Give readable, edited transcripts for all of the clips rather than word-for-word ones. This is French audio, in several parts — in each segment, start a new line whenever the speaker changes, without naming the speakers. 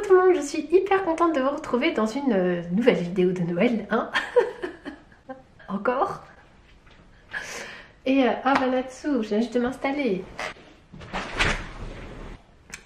tout le monde, je suis hyper contente de vous retrouver dans une nouvelle vidéo de Noël, hein. Encore. Et ah bah Natsu, je viens juste de m'installer.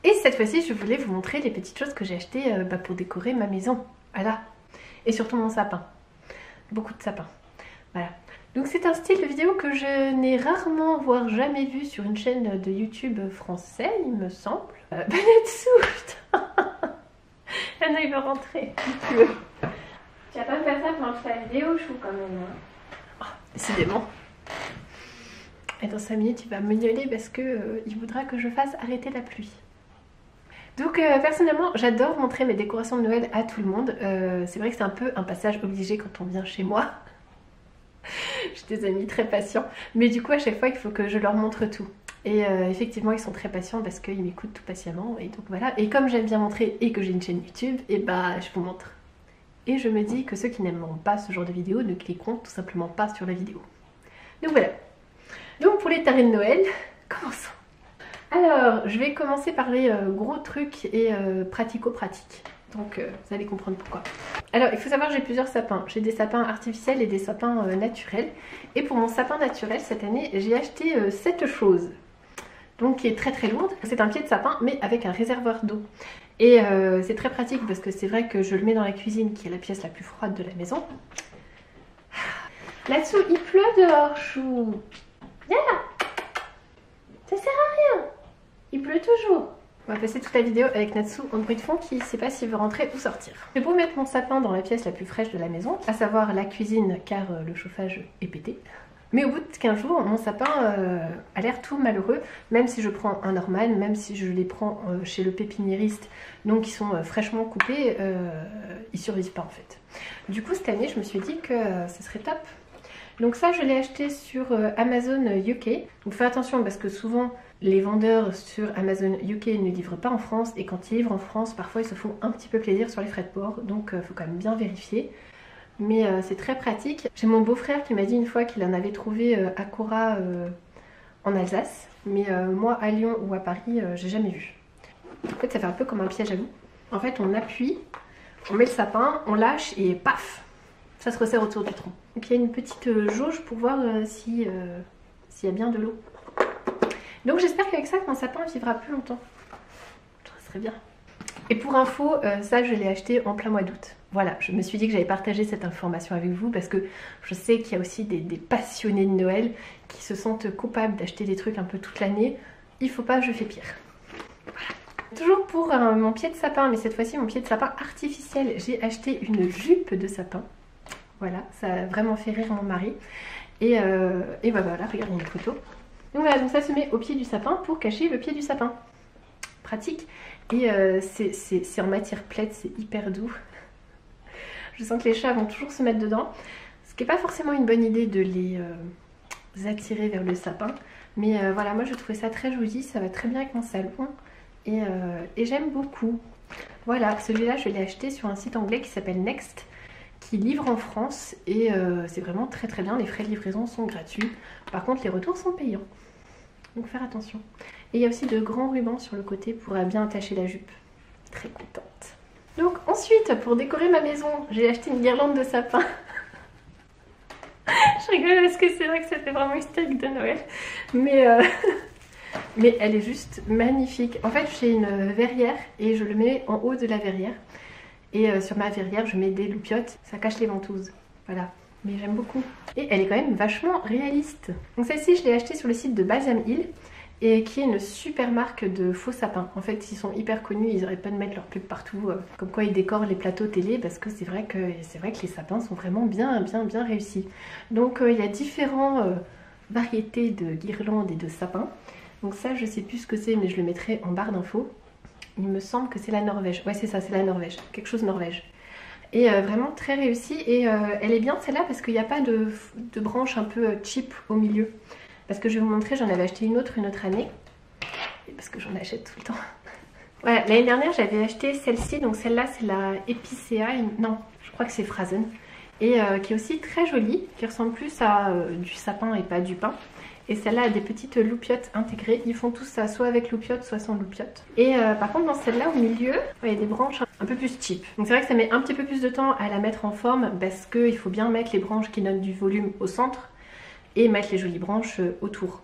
Et cette fois-ci, je voulais vous montrer les petites choses que j'ai achetées pour décorer ma maison. Voilà. Et surtout mon sapin. Beaucoup de sapins. Voilà. Donc c'est un style de vidéo que je n'ai rarement, voire jamais vu sur une chaîne de YouTube français, il me semble. Natsu, putain. Ah non, il veut rentrer. Tu vas pas me faire ça pendant que je fais la vidéo, chou, quand même. Hein. Oh, décidément. Et dans 5 minutes, il va me gueuler parce que il voudra que je fasse arrêter la pluie. Donc personnellement, j'adore montrer mes décorations de Noël à tout le monde. C'est vrai que c'est un peu un passage obligé quand on vient chez moi. J'ai des amis très patients. Mais du coup, à chaque fois, il faut que je leur montre tout. Et effectivement, ils sont très patients parce qu'ils m'écoutent tout patiemment. Et donc voilà. Et comme j'aime bien montrer et que j'ai une chaîne YouTube, et bah je vous montre. Et je me dis que ceux qui n'aimeront pas ce genre de vidéo ne cliqueront tout simplement pas sur la vidéo. Donc voilà. Donc pour les tarés de Noël, commençons. Alors, je vais commencer par les gros trucs et pratico-pratiques. Donc vous allez comprendre pourquoi. Alors il faut savoir que j'ai plusieurs sapins. J'ai des sapins artificiels et des sapins naturels. Et pour mon sapin naturel cette année, j'ai acheté cette chose. Donc qui est très très lourde. C'est un pied de sapin mais avec un réservoir d'eau. Et c'est très pratique parce que c'est vrai que je le mets dans la cuisine qui est la pièce la plus froide de la maison. Là-dessous il pleut dehors, chou. Viens là. Ça sert à rien. Il pleut toujours. On va passer toute la vidéo avec Natsu en bruit de fond qui ne sait pas s'il veut rentrer ou sortir. J'ai beau mettre mon sapin dans la pièce la plus fraîche de la maison, à savoir la cuisine car le chauffage est pété. Mais au bout de 15 jours, mon sapin a l'air tout malheureux, même si je prends un Norman, même si je les prends chez le pépiniériste, donc qui sont fraîchement coupés, ils survivent pas en fait. Du coup cette année je me suis dit que ce serait top. Donc ça je l'ai acheté sur Amazon UK. Donc faites attention parce que souvent les vendeurs sur Amazon UK ne livrent pas en France et quand ils livrent en France parfois ils se font un petit peu plaisir sur les frais de port. Donc il faut quand même bien vérifier. Mais c'est très pratique. J'ai mon beau-frère qui m'a dit une fois qu'il en avait trouvé à Cora en Alsace. Mais moi à Lyon ou à Paris j'ai jamais vu. En fait ça fait un peu comme un piège à loup. En fait on appuie, on met le sapin, on lâche et paf, ça se resserre autour du tronc. Donc il y a une petite jauge pour voir s'il y a bien de l'eau. Donc j'espère qu'avec ça mon sapin vivra plus longtemps. Ça serait bien. Et pour info, ça je l'ai acheté en plein mois d'août. Voilà, je me suis dit que j'allais partager cette information avec vous parce que je sais qu'il y a aussi des passionnés de Noël qui se sentent coupables d'acheter des trucs un peu toute l'année. Il faut pas, je fais pire. Voilà. Toujours pour mon pied de sapin, mais cette fois-ci mon pied de sapin artificiel. J'ai acheté une jupe de sapin. Voilà, ça a vraiment fait rire mon mari. Et bah voilà, regardez une photo. Donc voilà, donc ça se met au pied du sapin pour cacher le pied du sapin. Pratique. Et c'est en matière plaide, c'est hyper doux. Je sens que les chats vont toujours se mettre dedans. Ce qui n'est pas forcément une bonne idée de les attirer vers le sapin. Mais voilà, moi je trouvais ça très joli, ça va très bien avec mon salon. Et j'aime beaucoup. Voilà, celui-là je l'ai acheté sur un site anglais qui s'appelle Next, qui livre en France. Et c'est vraiment très très bien, les frais de livraison sont gratuits. Par contre les retours sont payants. Donc faire attention. Et il y a aussi de grands rubans sur le côté pour bien attacher la jupe. Très contente. Donc ensuite, pour décorer ma maison, j'ai acheté une guirlande de sapin. Je rigole parce que c'est vrai que ça fait vraiment hystérique de Noël. Mais elle est juste magnifique. En fait, j'ai une verrière et je le mets en haut de la verrière. Et sur ma verrière, je mets des loupiottes. Ça cache les ventouses. Voilà. Mais j'aime beaucoup. Et elle est quand même vachement réaliste. Donc celle-ci, je l'ai achetée sur le site de Balsam Hill. Et qui est une super marque de faux sapins. En fait, ils sont hyper connus, ils n'arrêtent pas de mettre leur pub partout, comme quoi ils décorent les plateaux télé, parce que c'est vrai que les sapins sont vraiment bien réussis. Donc il y a différentes variétés de guirlandes et de sapins. Donc ça, je sais plus ce que c'est, mais je le mettrai en barre d'infos. Il me semble que c'est la Norvège. Ouais, c'est ça, c'est la Norvège. Quelque chose Norvège. Et vraiment très réussi. Et elle est bien celle-là parce qu'il n'y a pas de branche un peu cheap au milieu. Parce que je vais vous montrer, j'en avais acheté une autre année. Et parce que j'en achète tout le temps. Voilà, l'année dernière j'avais acheté celle-ci. Donc celle-là c'est la Epicea. Non, je crois que c'est Phrasen. Et qui est aussi très jolie. Qui ressemble plus à du sapin et pas du pin. Et celle-là a des petites loupiottes intégrées. Ils font tous ça, soit avec loupiottes, soit sans loupiottes. Et par contre, dans celle-là, au milieu, il y a des branches un peu plus cheap. Donc c'est vrai que ça met un petit peu plus de temps à la mettre en forme parce qu'il faut bien mettre les branches qui donnent du volume au centre et mettre les jolies branches autour.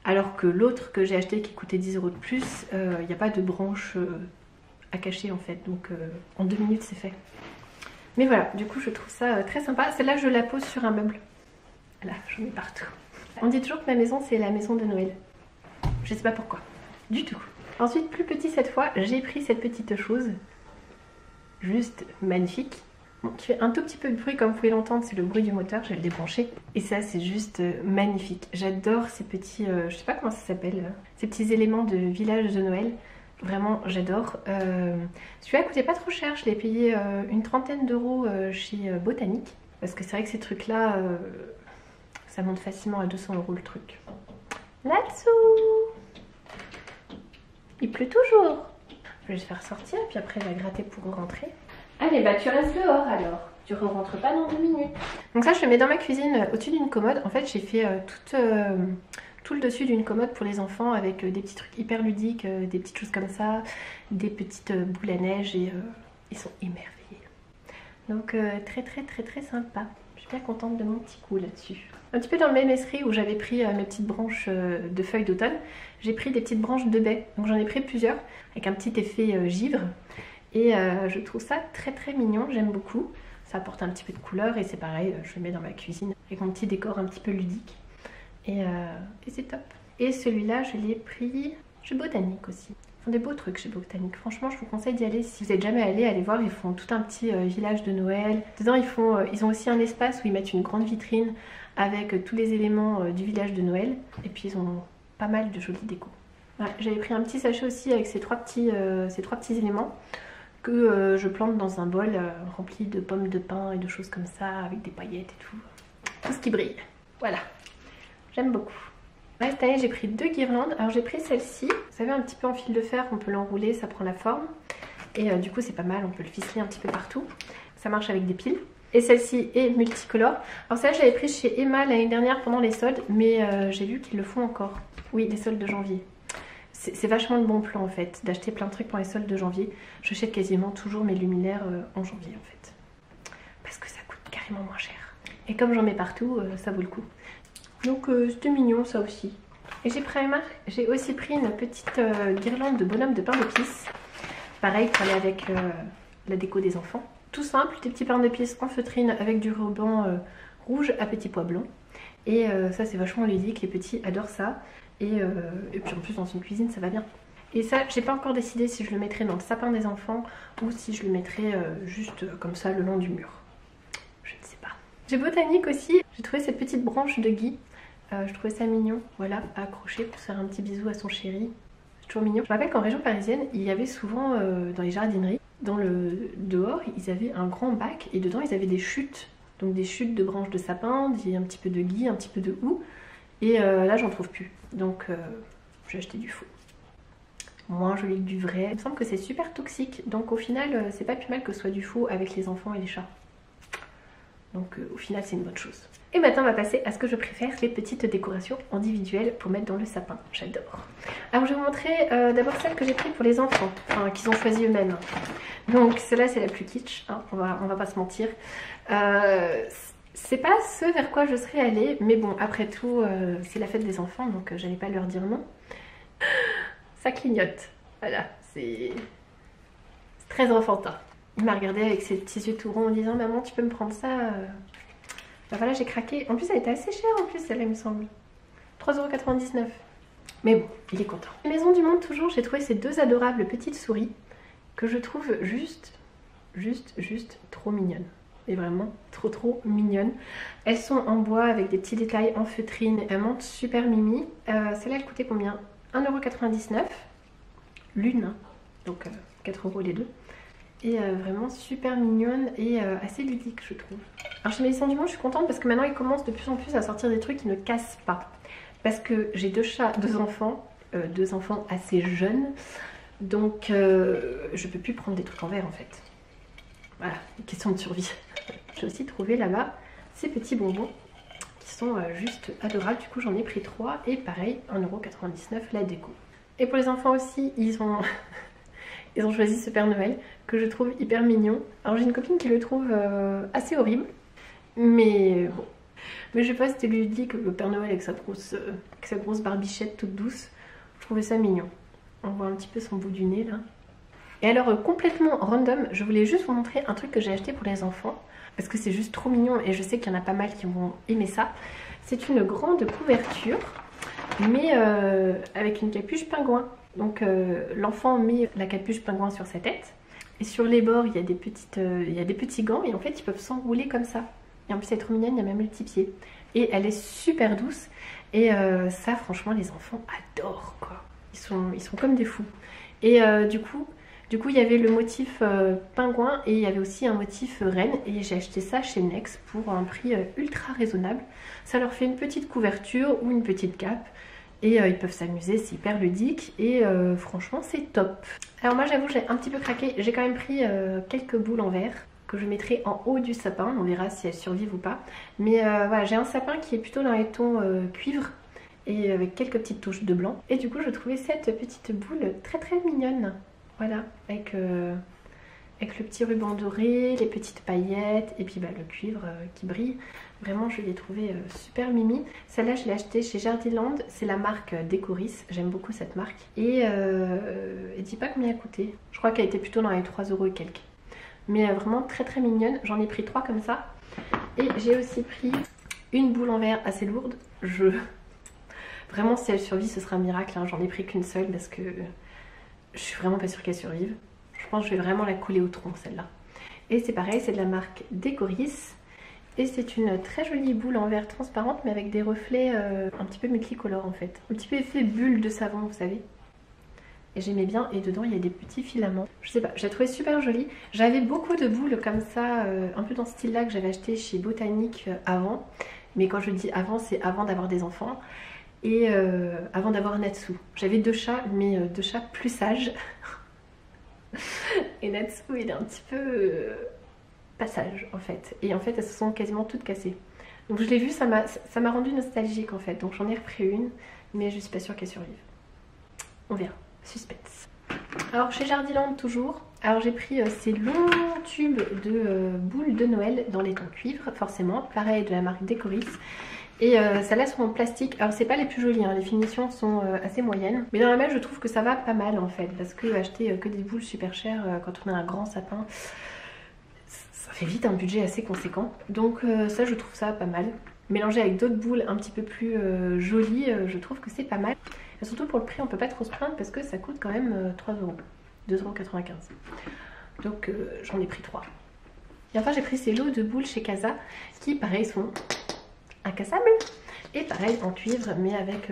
Alors que l'autre que j'ai acheté qui coûtait 10 € de plus, il n'y a pas de branches à cacher en fait. Donc en 2 minutes, c'est fait. Mais voilà, du coup, je trouve ça très sympa. Celle-là, je la pose sur un meuble. Là, j'en ai partout. On dit toujours que ma maison c'est la maison de Noël. Je sais pas pourquoi, du tout. Ensuite, plus petit cette fois, j'ai pris cette petite chose. Juste magnifique. Bon, qui fait un tout petit peu de bruit comme vous pouvez l'entendre, c'est le bruit du moteur, je vais le débrancher. Et ça c'est juste magnifique. J'adore ces petits, je sais pas comment ça s'appelle, ces petits éléments de village de Noël. Vraiment j'adore. Celui-là coûtait pas trop cher, je l'ai payé une trentaine d'euros chez Botanique. Parce que c'est vrai que ces trucs là... ça monte facilement à 200 € le truc. Là-dessous, il pleut toujours. Je vais le faire sortir, puis après je vais gratter pour rentrer. Allez, bah tu restes dehors alors. Tu ne rentres pas dans 2 minutes. Donc ça, je le mets dans ma cuisine au-dessus d'une commode. En fait, j'ai fait tout le dessus d'une commode pour les enfants avec des petits trucs hyper ludiques, des petites choses comme ça, des petites boules à neige et ils sont émerveillés. Donc très sympa. Je suis bien contente de mon petit coup là-dessus. Un petit peu dans le même esprit où j'avais pris mes petites branches de feuilles d'automne, j'ai pris des petites branches de baies. Donc j'en ai pris plusieurs avec un petit effet givre. Et je trouve ça très mignon, j'aime beaucoup. Ça apporte un petit peu de couleur et c'est pareil, je le mets dans ma cuisine avec mon petit décor un petit peu ludique. Et c'est top. Et celui-là, je l'ai pris chez Botanique aussi. Ils font des beaux trucs chez Botanique. Franchement, je vous conseille d'y aller. Si vous n'êtes jamais allé, allez voir. Ils font tout un petit village de Noël. Dedans, ils ont aussi un espace où ils mettent une grande vitrine avec tous les éléments du village de Noël. Et puis, ils ont pas mal de jolies décos. Voilà, j'avais pris un petit sachet aussi avec ces trois petits éléments que je plante dans un bol rempli de pommes de pin et de choses comme ça, avec des paillettes et tout. Tout ce qui brille. Voilà. J'aime beaucoup. Ouais, cette année j'ai pris 2 guirlandes. Alors j'ai pris celle-ci. Vous savez, un petit peu en fil de fer, on peut l'enrouler, ça prend la forme. Et du coup c'est pas mal, on peut le ficeler un petit peu partout. Ça marche avec des piles. Et celle-ci est multicolore. Alors celle-là je l'avais prise chez Emma l'année dernière pendant les soldes, mais j'ai vu qu'ils le font encore. Oui, les soldes de janvier. C'est vachement le bon plan en fait, d'acheter plein de trucs pour les soldes de janvier. J'achète quasiment toujours mes luminaires en janvier en fait. Parce que ça coûte carrément moins cher. Et comme j'en mets partout, ça vaut le coup. Donc c'était mignon ça aussi. Et j'ai aussi pris une petite guirlande de bonhomme de pain d'épices. Pareil pour aller avec la déco des enfants. Tout simple, des petits pains d'épices en feutrine avec du ruban rouge à petits pois blancs. Et ça c'est vachement ludique, les petits adorent ça. Et puis en plus dans une cuisine ça va bien. Et ça j'ai pas encore décidé si je le mettrais dans le sapin des enfants ou si je le mettrais juste comme ça le long du mur. Je ne sais pas. J'ai Botanique aussi, j'ai trouvé cette petite branche de gui. Je trouvais ça mignon, voilà, à accrocher pour faire un petit bisou à son chéri. C'est toujours mignon. Je me rappelle qu'en région parisienne, il y avait souvent dans les jardineries, dans le dehors, ils avaient un grand bac et dedans ils avaient des chutes. Donc des chutes de branches de sapin, un petit peu de gui, un petit peu de houx. Et là j'en trouve plus. Donc j'ai acheté du faux. Moins joli que du vrai. Il me semble que c'est super toxique. Donc au final c'est pas plus mal que ce soit du faux avec les enfants et les chats. Donc au final c'est une bonne chose. Et maintenant on va passer à ce que je préfère, les petites décorations individuelles pour mettre dans le sapin. J'adore. Alors je vais vous montrer d'abord celle que j'ai prise pour les enfants, enfin qu'ils ont choisi eux-mêmes. Donc celle-là c'est la plus kitsch, hein, on va pas se mentir. C'est pas ce vers quoi je serais allée, mais bon après tout c'est la fête des enfants donc j'allais pas leur dire non. Ça clignote, voilà, c'est très enfantin. Il m'a regardé avec ses petits yeux tout ronds en disant maman tu peux me prendre ça Ben voilà j'ai craqué. En plus elle était assez chère en plus celle-là il me semble. 3,99 €. Mais bon il est content. Maison du Monde toujours j'ai trouvé ces 2 adorables petites souris que je trouve juste trop mignonnes. Et vraiment trop mignonnes. Elles sont en bois avec des petits détails en feutrine. Elles montent super mimi. Celle-là elle coûtait combien? 1,99 € l'une. Donc 4 € les deux. Et vraiment super mignonne et assez ludique je trouve. Alors chez Maison du Monde je suis contente parce que maintenant ils commencent de plus en plus à sortir des trucs qui ne cassent pas. Parce que j'ai 2 chats, 2 enfants assez jeunes. Donc je peux plus prendre des trucs en verre en fait. Voilà, une question de survie. J'ai aussi trouvé là-bas ces petits bonbons qui sont juste adorables. Du coup j'en ai pris 3 et pareil 1,99 € la déco. Et pour les enfants aussi ils ont ils ont choisi ce Père Noël que je trouve hyper mignon. Alors j'ai une copine qui le trouve assez horrible, mais bon. Mais je sais pas, c'était ludique le Père Noël avec sa grosse barbichette toute douce. Je trouvais ça mignon. On voit un petit peu son bout du nez là. Et alors complètement random, je voulais juste vous montrer un truc que j'ai acheté pour les enfants. Parce que c'est juste trop mignon et je sais qu'il y en a pas mal qui vont aimer ça. C'est une grande couverture, mais avec une capuche pingouin. Donc l'enfant met la capuche pingouin sur sa tête. Et sur les bords, il y a des petits gants et en fait ils peuvent s'enrouler comme ça. Et en plus elle est trop mignonne, il y a même le petit pied. Et elle est super douce. Et ça franchement les enfants adorent quoi. Ils sont comme des fous. Et du coup il y avait le motif pingouin et il y avait aussi un motif reine. Et j'ai acheté ça chez Next pour un prix ultra raisonnable. Ça leur fait une petite couverture ou une petite cape. Et ils peuvent s'amuser, c'est hyper ludique. Et franchement c'est top. Alors moi j'avoue j'ai un petit peu craqué. J'ai quand même pris quelques boules en verre que je mettrai en haut du sapin. On verra si elles survivent ou pas. Mais voilà, j'ai un sapin qui est plutôt dans les tons cuivre. Et avec quelques petites touches de blanc. Et du coup je trouvais cette petite boule très très mignonne. Voilà, avec le petit ruban doré, les petites paillettes et puis le cuivre qui brille. Vraiment je l'ai trouvé super mimi. Celle-là je l'ai achetée chez Jardiland, c'est la marque Decoris, j'aime beaucoup cette marque. Et elle dit pas combien elle a coûté. Je crois qu'elle était plutôt dans les 3 € et quelques. Mais vraiment très très mignonne, j'en ai pris 3 comme ça. Et j'ai aussi pris une boule en verre assez lourde. Vraiment si elle survit ce sera un miracle, hein. J'en ai pris qu'une seule parce que je suis vraiment pas sûre qu'elle survive. Je pense que je vais vraiment la coller au tronc celle-là. Et c'est pareil, c'est de la marque Decoris. Et c'est une très jolie boule en verre transparente mais avec des reflets un petit peu multicolores en fait. Un petit peu effet bulle de savon vous savez. Et j'aimais bien et dedans il y a des petits filaments. Je sais pas, je la trouvais super jolie. J'avais beaucoup de boules comme ça, un peu dans ce style là que j'avais acheté chez Botanique avant. Mais quand je dis avant, c'est avant d'avoir des enfants. Et avant d'avoir Natsu. J'avais 2 chats, mais 2 chats plus sages. Et Natsu, il est un petit peu pas sage en fait. Et en fait, elles se sont quasiment toutes cassées. Donc je l'ai vue, ça m'a rendu nostalgique en fait. Donc j'en ai repris une, mais je suis pas sûre qu'elle survive. On verra. Suspense. Alors chez Jardiland toujours. Alors j'ai pris ces longs tubes de boules de Noël dans les tons cuivre, forcément. Pareil de la marque Decoris. Et celles-là sont en plastique. Alors c'est pas les plus jolies, hein. Les finitions sont assez moyennes. Mais dans la main je trouve que ça va pas mal en fait. Parce que acheter que des boules super chères quand on a un grand sapin, ça fait vite un budget assez conséquent. Donc ça je trouve ça pas mal. Mélangé avec d'autres boules un petit peu plus jolies, je trouve que c'est pas mal. Et surtout pour le prix on peut pas trop se plaindre parce que ça coûte quand même 3 €. 2,95 €. Donc j'en ai pris 3. Et enfin j'ai pris ces lots de boules chez Casa qui pareil sont incassables et pareil en cuivre mais avec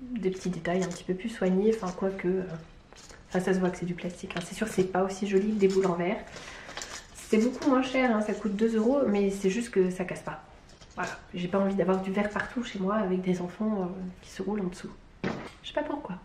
des petits détails un petit peu plus soignés, enfin quoique ça se voit que c'est du plastique, hein. C'est sûr que c'est pas aussi joli que des boules en verre, c'est beaucoup moins cher, hein. Ça coûte 2 € mais c'est juste que ça casse pas. Voilà, j'ai pas envie d'avoir du verre partout chez moi avec des enfants qui se roulent en dessous, je sais pas pourquoi.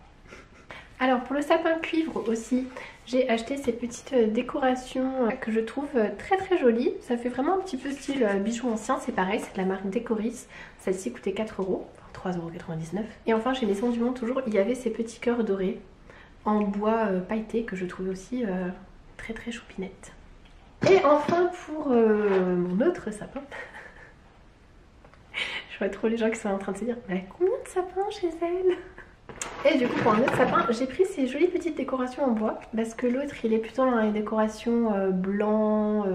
Alors pour le sapin cuivre aussi, j'ai acheté ces petites décorations que je trouve très très jolies. Ça fait vraiment un petit peu style bijoux ancien, c'est pareil, c'est de la marque Decoris. Celle-ci coûtait 4 €, enfin 3,99 €. Et enfin chez Maison du Monde toujours, il y avait ces petits cœurs dorés en bois pailleté que je trouvais aussi très très choupinettes. Et enfin pour mon autre sapin, je vois trop les gens qui sont en train de se dire mais combien de sapins chez elle? Et du coup pour un autre sapin j'ai pris ces jolies petites décorations en bois parce que l'autre il est plutôt dans les décorations blanc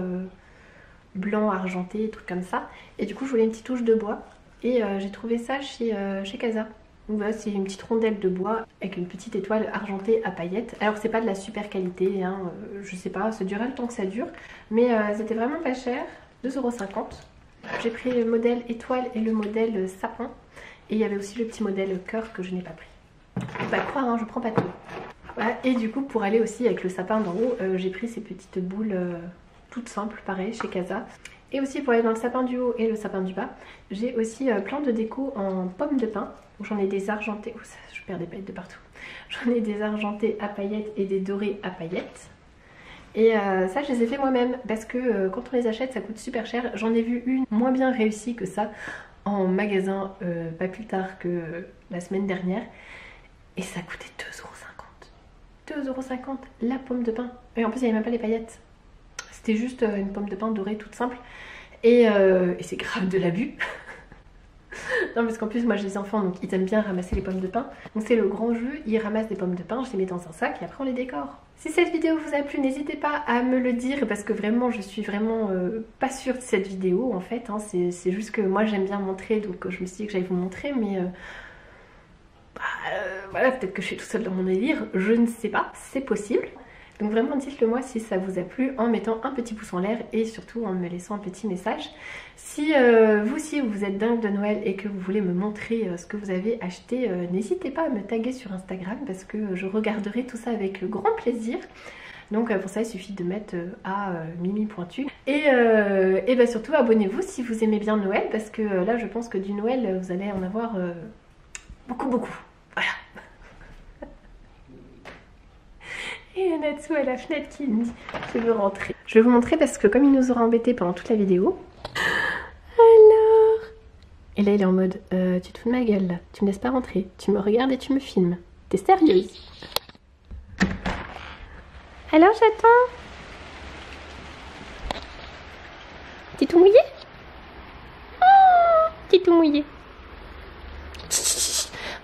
argenté, trucs comme ça. Et du coup je voulais une petite touche de bois et j'ai trouvé ça chez Casa. Donc voilà, c'est une petite rondelle de bois avec une petite étoile argentée à paillettes. Alors c'est pas de la super qualité, hein, je sais pas, ça durera le temps que ça dure. Mais c'était vraiment pas cher, 2,50 €. J'ai pris le modèle étoile et le modèle sapin. Et il y avait aussi le petit modèle cœur que je n'ai pas pris. Faut pas croire, hein, je prends pas tout. Voilà. Et du coup pour aller aussi avec le sapin d'en haut, j'ai pris ces petites boules toutes simples, pareil, chez Casa. Et aussi pour aller dans le sapin du haut et le sapin du bas, j'ai aussi plein de déco en pommes de pin. J'en ai des argentés, oh, ça, je perds des paillettes de partout. J'en ai des argentés à paillettes et des dorés à paillettes. Et ça je les ai fait moi-même parce que quand on les achète ça coûte super cher. J'en ai vu une moins bien réussie que ça. en magasin pas plus tard que la semaine dernière et ça coûtait 2,50 €. 2,50 € la pomme de pain. Et en plus il n'y avait même pas les paillettes. C'était juste une pomme de pain dorée toute simple. Et c'est grave de l'abus. Non parce qu'en plus moi j'ai des enfants donc ils aiment bien ramasser les pommes de pain. Donc c'est le grand jeu, ils ramassent des pommes de pain, je les mets dans un sac et après on les décore. Si cette vidéo vous a plu, n'hésitez pas à me le dire parce que vraiment je suis vraiment pas sûre de cette vidéo en fait. Hein. C'est juste que moi j'aime bien montrer donc je me suis dit que j'allais vous montrer mais voilà, peut-être que je suis toute seule dans mon délire, je ne sais pas, c'est possible. Donc vraiment dites-le moi si ça vous a plu en mettant un petit pouce en l'air et surtout en me laissant un petit message. Si vous aussi vous êtes dingue de Noël et que vous voulez me montrer ce que vous avez acheté, n'hésitez pas à me taguer sur Instagram parce que je regarderai tout ça avec grand plaisir. Donc pour ça il suffit de mettre à Mimi Pointu. Et bah, surtout abonnez-vous si vous aimez bien Noël parce que là je pense que du Noël vous allez en avoir beaucoup. Voilà. Et Natsu à la fenêtre qui me dit je veux rentrer. Je vais vous montrer parce que comme il nous aura embêtés pendant toute la vidéo. Alors. Et là il est en mode tu te fous de ma gueule là, tu me laisses pas rentrer, tu me regardes et tu me filmes. T'es sérieuse? Alors j'attends. T'es tout mouillé? Oh, t'es tout mouillé.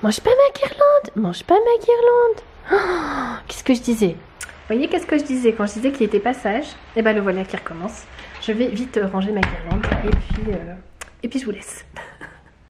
Mange pas ma guirlande, mange pas ma guirlande. Oh, qu'est-ce que je disais? Vous voyez qu'est-ce que je disais quand je disais qu'il était pas sage? Et ben le voilà qui recommence. Je vais vite ranger ma guirlande et puis je vous laisse.